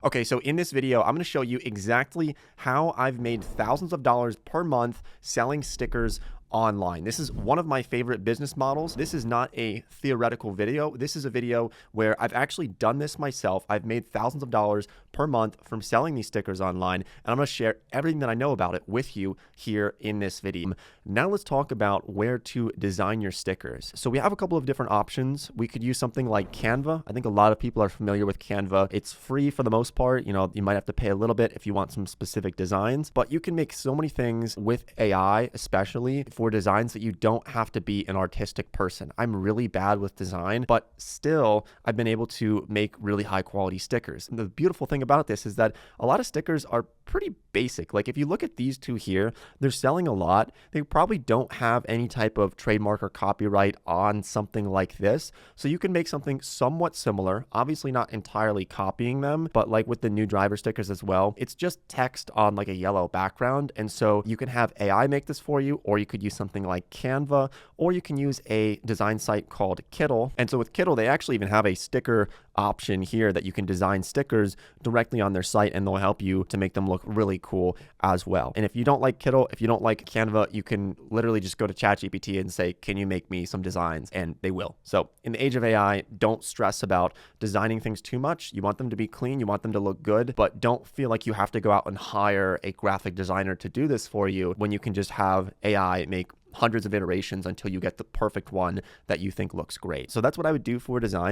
Okay, so in this video, I'm going to show you exactly how I've made thousands of dollars per month selling stickers online. This is one of my favorite business models. This is not a theoretical video. This is a video where I've actually done this myself. I've made thousands of dollars per month from selling these stickers online, and I'm going to share everything that I know about it with you here in this video. Now let's talk about where to design your stickers. So we have a couple of different options. We could use something like Canva. I think a lot of people are familiar with Canva. It's free for the most part. You know, you might have to pay a little bit if you want some specific designs, but you can make so many things with AI, especially for designs that you don't have to be an artistic person. I'm really bad with design, but still I've been able to make really high quality stickers. And the beautiful thing about this is that a lot of stickers are pretty basic. Like if you look at these two here, they're selling a lot. They probably don't have any type of trademark or copyright on something like this. So you can make something somewhat similar, obviously not entirely copying them, but like with the new driver stickers as well, it's just text on like a yellow background. And so you can have AI make this for you, or you could use something like Canva, or you can use a design site called Kittl. And so with Kittl, they actually even have a sticker option here that you can design stickers directly on their site, and they'll help you to make them look really cool as well. And if you don't like Kittl, if you don't like Canva, you can literally just go to ChatGPT and say, can you make me some designs? And they will. So in the age of AI, don't stress about designing things too much. You want them to be clean, you want them to look good, but don't feel like you have to go out and hire a graphic designer to do this for you when you can just have AI make hundreds of iterations until you get the perfect one that you think looks great. So that's what I would do for design.